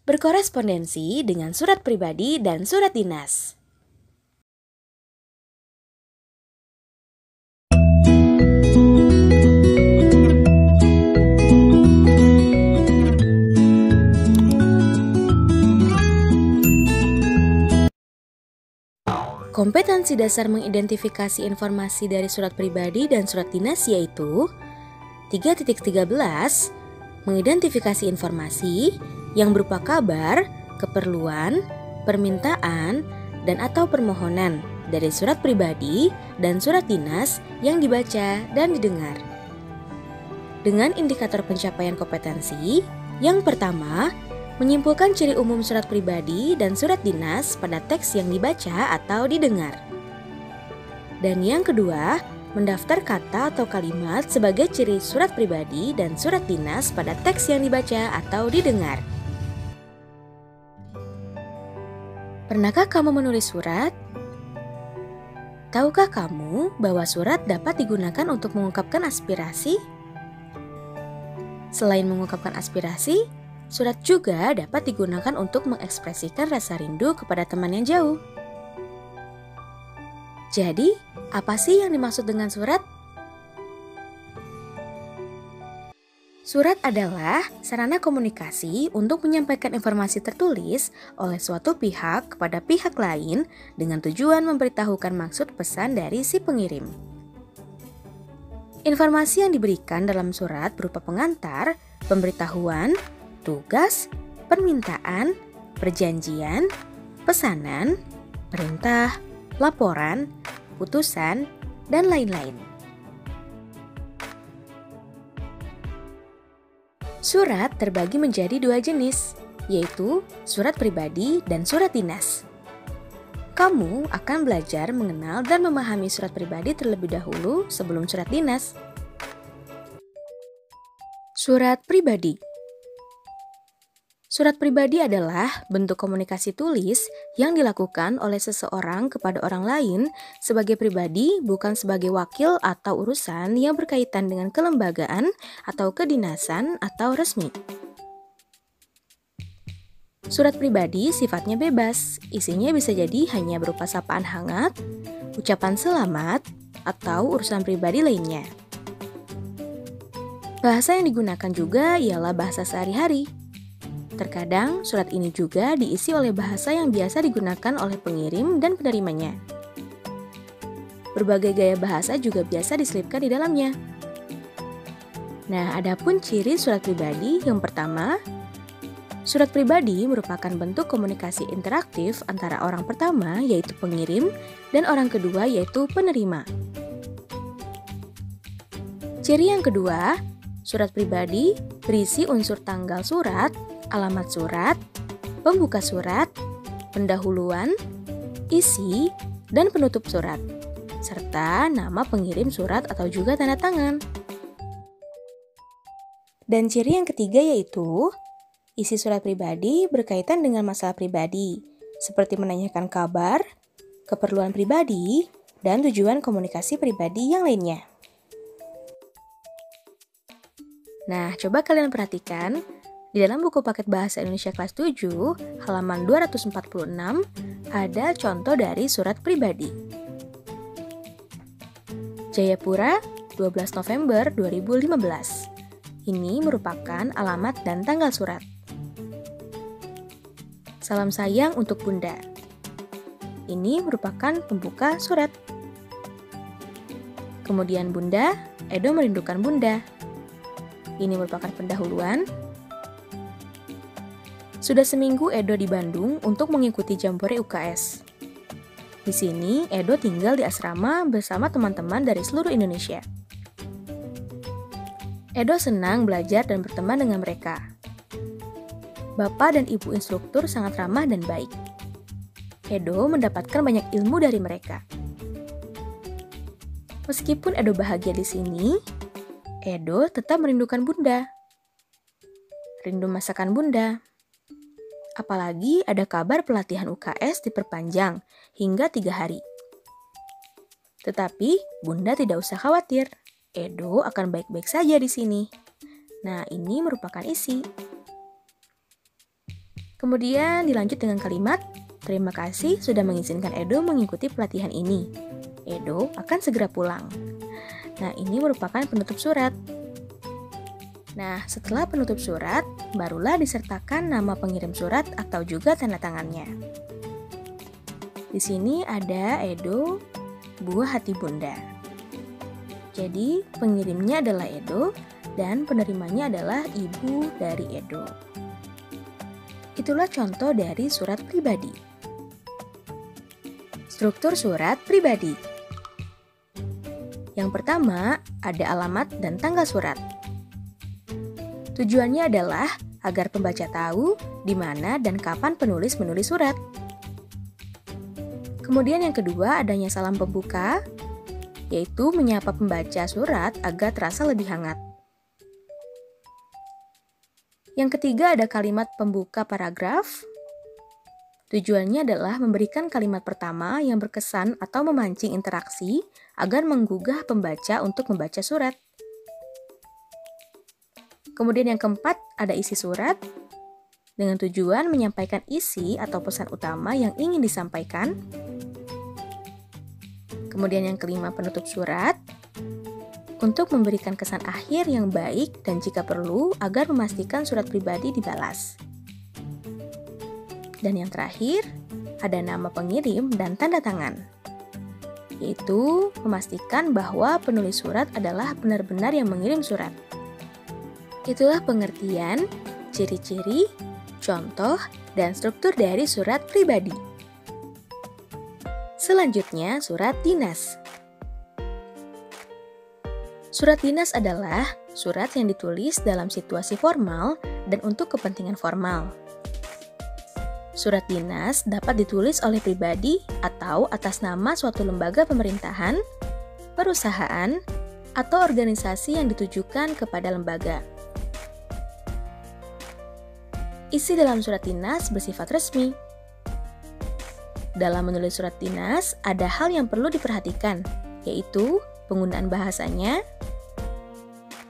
berkorespondensi dengan surat pribadi dan surat dinas. Kompetensi dasar mengidentifikasi informasi dari surat pribadi dan surat dinas yaitu 3.13 mengidentifikasi informasi yang berupa kabar, keperluan, permintaan, dan atau permohonan dari surat pribadi dan surat dinas yang dibaca dan didengar. Dengan indikator pencapaian kompetensi, yang pertama, menyimpulkan ciri umum surat pribadi dan surat dinas pada teks yang dibaca atau didengar. Dan yang kedua, mendaftar kata atau kalimat sebagai ciri surat pribadi dan surat dinas pada teks yang dibaca atau didengar. Pernahkah kamu menulis surat? Tahukah kamu bahwa surat dapat digunakan untuk mengungkapkan aspirasi? Selain mengungkapkan aspirasi, surat juga dapat digunakan untuk mengekspresikan rasa rindu kepada teman yang jauh. Jadi, apa sih yang dimaksud dengan surat? Surat adalah sarana komunikasi untuk menyampaikan informasi tertulis oleh suatu pihak kepada pihak lain dengan tujuan memberitahukan maksud pesan dari si pengirim. Informasi yang diberikan dalam surat berupa pengantar, pemberitahuan, tugas, permintaan, perjanjian, pesanan, perintah, laporan, putusan, dan lain-lain. Surat terbagi menjadi dua jenis, yaitu surat pribadi dan surat dinas. Kamu akan belajar mengenal dan memahami surat pribadi terlebih dahulu sebelum surat dinas. Surat pribadi. Surat pribadi adalah bentuk komunikasi tulis yang dilakukan oleh seseorang kepada orang lain sebagai pribadi, bukan sebagai wakil atau urusan yang berkaitan dengan kelembagaan atau kedinasan atau resmi. Surat pribadi sifatnya bebas, isinya bisa jadi hanya berupa sapaan hangat, ucapan selamat, atau urusan pribadi lainnya. Bahasa yang digunakan juga ialah bahasa sehari-hari. Terkadang surat ini juga diisi oleh bahasa yang biasa digunakan oleh pengirim dan penerimanya. Berbagai gaya bahasa juga biasa diselipkan di dalamnya. Nah, adapun ciri surat pribadi yang pertama, surat pribadi merupakan bentuk komunikasi interaktif antara orang pertama yaitu pengirim dan orang kedua yaitu penerima. Ciri yang kedua, surat pribadi berisi unsur tanggal surat, alamat surat, pembuka surat, pendahuluan, isi, dan penutup surat, serta nama pengirim surat atau juga tanda tangan. Dan ciri yang ketiga yaitu isi surat pribadi berkaitan dengan masalah pribadi, seperti menanyakan kabar, keperluan pribadi, dan tujuan komunikasi pribadi yang lainnya. Nah, coba kalian perhatikan, di dalam buku paket Bahasa Indonesia kelas 7, halaman 246, ada contoh dari surat pribadi. Jayapura, 12 November 2015. Ini merupakan alamat dan tanggal surat. Salam sayang untuk Bunda. Ini merupakan pembuka surat. Kemudian Bunda, Edo merindukan Bunda. Ini merupakan pendahuluan. Sudah seminggu Edo di Bandung untuk mengikuti Jambore UKS. Di sini, Edo tinggal di asrama bersama teman-teman dari seluruh Indonesia. Edo senang belajar dan berteman dengan mereka. Bapak dan ibu instruktur sangat ramah dan baik. Edo mendapatkan banyak ilmu dari mereka. Meskipun Edo bahagia di sini, Edo tetap merindukan Bunda. Rindu masakan Bunda. Apalagi ada kabar pelatihan UKS diperpanjang hingga 3 hari. Tetapi Bunda tidak usah khawatir, Edo akan baik-baik saja di sini. Nah, ini merupakan isi. Kemudian dilanjut dengan kalimat, terima kasih sudah mengizinkan Edo mengikuti pelatihan ini. Edo akan segera pulang. Nah, ini merupakan penutup surat. Nah, setelah penutup surat, barulah disertakan nama pengirim surat atau juga tanda tangannya. Di sini ada Edo, buah hati Bunda. Jadi, pengirimnya adalah Edo dan penerimanya adalah ibu dari Edo. Itulah contoh dari surat pribadi. Struktur surat pribadi. Yang pertama, ada alamat dan tanggal surat. Tujuannya adalah agar pembaca tahu di mana dan kapan penulis menulis surat. Kemudian yang kedua, adanya salam pembuka, yaitu menyapa pembaca surat agar terasa lebih hangat. Yang ketiga, ada kalimat pembuka paragraf. Tujuannya adalah memberikan kalimat pertama yang berkesan atau memancing interaksi agar menggugah pembaca untuk membaca surat. Kemudian yang keempat, ada isi surat dengan tujuan menyampaikan isi atau pesan utama yang ingin disampaikan. Kemudian yang kelima, penutup surat untuk memberikan kesan akhir yang baik dan jika perlu agar memastikan surat pribadi dibalas. Dan yang terakhir, ada nama pengirim dan tanda tangan, yaitu memastikan bahwa penulis surat adalah benar-benar yang mengirim surat. Itulah pengertian, ciri-ciri, contoh, dan struktur dari surat pribadi. Selanjutnya, surat dinas. Surat dinas adalah surat yang ditulis dalam situasi formal dan untuk kepentingan formal. Surat dinas dapat ditulis oleh pribadi atau atas nama suatu lembaga pemerintahan, perusahaan, atau organisasi yang ditujukan kepada lembaga. Isi dalam surat dinas bersifat resmi. Dalam menulis surat dinas, ada hal yang perlu diperhatikan, yaitu penggunaan bahasanya,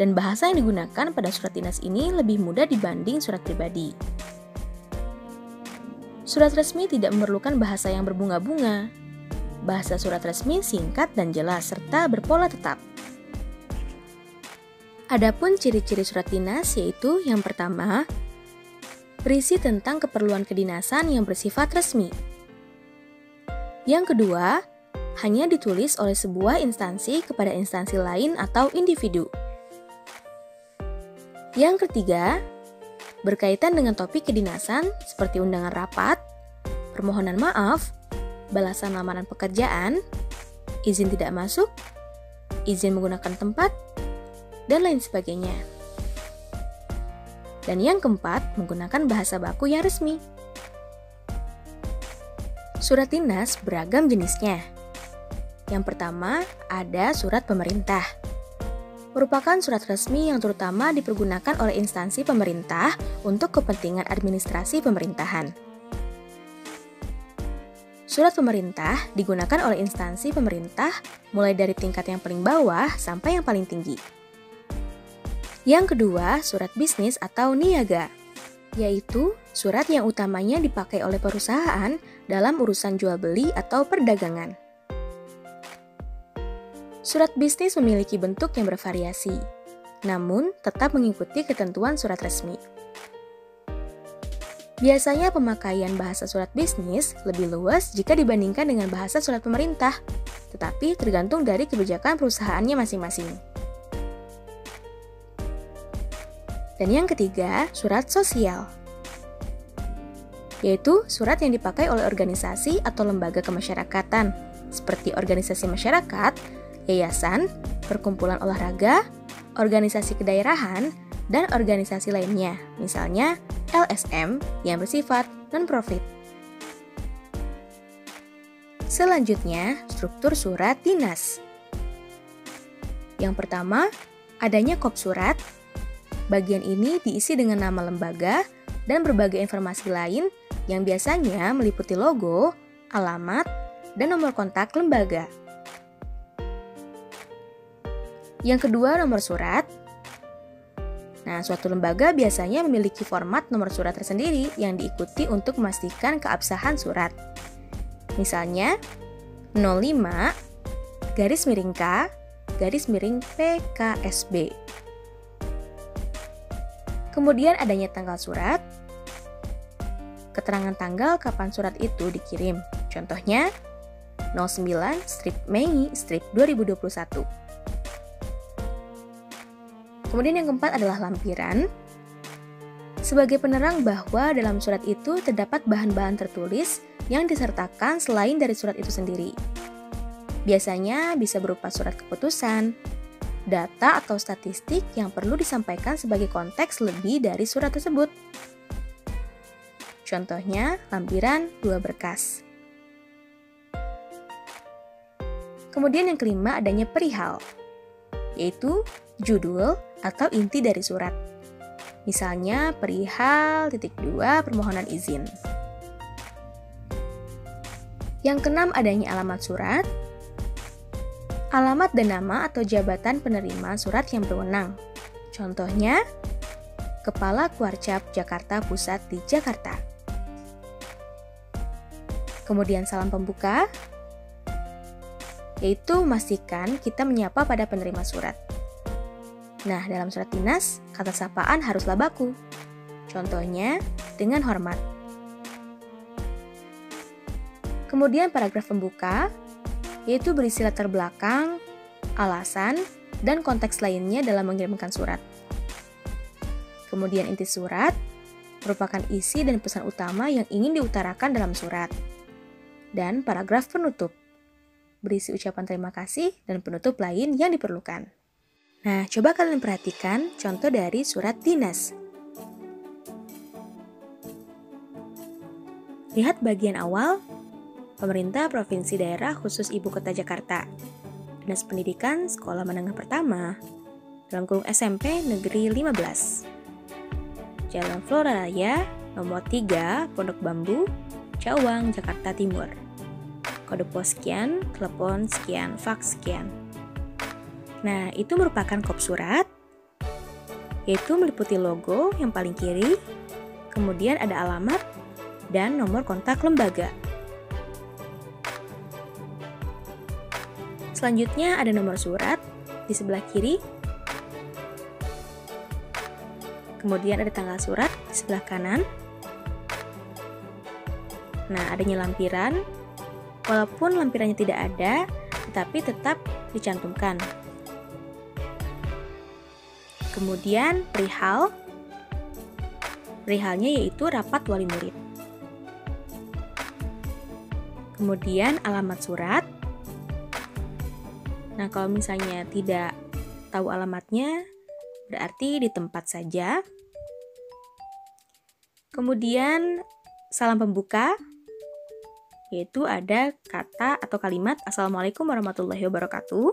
dan bahasa yang digunakan pada surat dinas ini lebih mudah dibanding surat pribadi. Surat resmi tidak memerlukan bahasa yang berbunga-bunga. Bahasa surat resmi singkat dan jelas, serta berpola tetap. Adapun ciri-ciri surat dinas yaitu yang pertama, berisi tentang keperluan kedinasan yang bersifat resmi. Yang kedua, hanya ditulis oleh sebuah instansi kepada instansi lain atau individu. Yang ketiga, berkaitan dengan topik kedinasan seperti undangan rapat, permohonan maaf, balasan lamaran pekerjaan, izin tidak masuk, izin menggunakan tempat, dan lain sebagainya. Dan yang keempat, menggunakan bahasa baku yang resmi. Surat dinas beragam jenisnya. Yang pertama, ada surat pemerintah. Merupakan surat resmi yang terutama dipergunakan oleh instansi pemerintah untuk kepentingan administrasi pemerintahan. Surat pemerintah digunakan oleh instansi pemerintah mulai dari tingkat yang paling bawah sampai yang paling tinggi. Yang kedua, surat bisnis atau niaga, yaitu surat yang utamanya dipakai oleh perusahaan dalam urusan jual beli atau perdagangan. Surat bisnis memiliki bentuk yang bervariasi, namun tetap mengikuti ketentuan surat resmi. Biasanya pemakaian bahasa surat bisnis lebih luas jika dibandingkan dengan bahasa surat pemerintah, tetapi tergantung dari kebijakan perusahaannya masing-masing. Dan yang ketiga, surat sosial, yaitu surat yang dipakai oleh organisasi atau lembaga kemasyarakatan, seperti organisasi masyarakat, yayasan, perkumpulan olahraga, organisasi kedaerahan, dan organisasi lainnya, misalnya LSM yang bersifat non-profit. Selanjutnya, struktur surat dinas. Yang pertama, adanya kop surat. Bagian ini diisi dengan nama lembaga dan berbagai informasi lain yang biasanya meliputi logo, alamat, dan nomor kontak lembaga. Yang kedua, nomor surat. Nah, suatu lembaga biasanya memiliki format nomor surat tersendiri yang diikuti untuk memastikan keabsahan surat. Misalnya, 05 garis miring K garis miring PKSB. Kemudian adanya tanggal surat, keterangan tanggal kapan surat itu dikirim. Contohnya, 09/Mei/2021. Kemudian yang keempat adalah lampiran. Sebagai penerang bahwa dalam surat itu terdapat bahan-bahan tertulis yang disertakan selain dari surat itu sendiri. Biasanya bisa berupa surat keputusan, data atau statistik yang perlu disampaikan sebagai konteks lebih dari surat tersebut. Contohnya, lampiran 2 berkas. Kemudian yang kelima adanya perihal, yaitu judul atau inti dari surat. Misalnya perihal (2) permohonan izin. Yang keenam adanya alamat surat, alamat dan nama atau jabatan penerima surat yang berwenang. Contohnya, Kepala Kuarcap Jakarta Pusat di Jakarta. Kemudian salam pembuka, yaitu memastikan kita menyapa pada penerima surat. Nah, dalam surat dinas, kata sapaan haruslah baku. Contohnya, dengan hormat. Kemudian paragraf pembuka, yaitu berisi latar belakang, alasan, dan konteks lainnya dalam mengirimkan surat. Kemudian inti surat, merupakan isi dan pesan utama yang ingin diutarakan dalam surat. Dan paragraf penutup, berisi ucapan terima kasih dan penutup lain yang diperlukan. Nah, coba kalian perhatikan contoh dari surat dinas. Lihat bagian awal, Pemerintah Provinsi Daerah Khusus Ibu Kota Jakarta, Dinas Pendidikan Sekolah Menengah Pertama, dalam kurung SMP Negeri 15. Jalan Flora Raya, nomor 3, Pondok Bambu, Cawang, Jakarta Timur. Kode pos sekian, telepon sekian, faks sekian. Nah, itu merupakan kop surat, yaitu meliputi logo yang paling kiri, kemudian ada alamat, dan nomor kontak lembaga. Selanjutnya ada nomor surat di sebelah kiri, kemudian ada tanggal surat di sebelah kanan. Nah, adanya lampiran. Walaupun lampirannya tidak ada, tetapi tetap dicantumkan. Kemudian perihal. Perihalnya yaitu rapat wali murid. Kemudian alamat surat. Nah, kalau misalnya tidak tahu alamatnya, berarti di tempat saja. Kemudian salam pembuka, yaitu ada kata atau kalimat Assalamualaikum warahmatullahi wabarakatuh.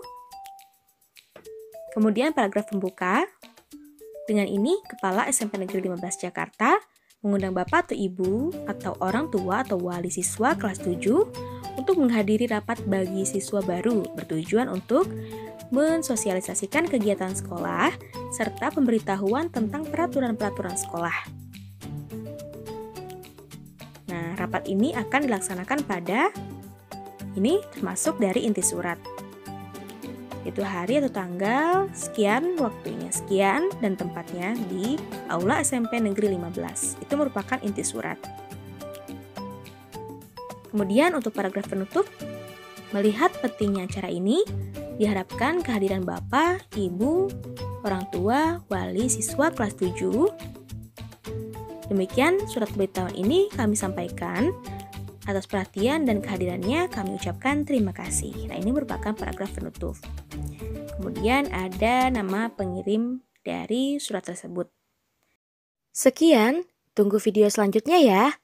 Kemudian paragraf pembuka, dengan ini Kepala SMP Negeri 15 Jakarta mengundang Bapak atau Ibu atau orang tua atau wali siswa kelas 7 untuk menghadiri rapat bagi siswa baru bertujuan untuk mensosialisasikan kegiatan sekolah serta pemberitahuan tentang peraturan-peraturan sekolah. Nah, rapat ini akan dilaksanakan pada, ini termasuk dari inti surat, yaitu hari atau tanggal, sekian, waktunya sekian, dan tempatnya di Aula SMP Negeri 15. Itu merupakan inti surat. Kemudian untuk paragraf penutup, melihat pentingnya acara ini, diharapkan kehadiran Bapak, Ibu, orang tua, wali siswa kelas 7. Demikian surat pemberitahuan ini kami sampaikan. Atas perhatian dan kehadirannya kami ucapkan terima kasih. Nah, ini merupakan paragraf penutup. Kemudian ada nama pengirim dari surat tersebut. Sekian, tunggu video selanjutnya ya.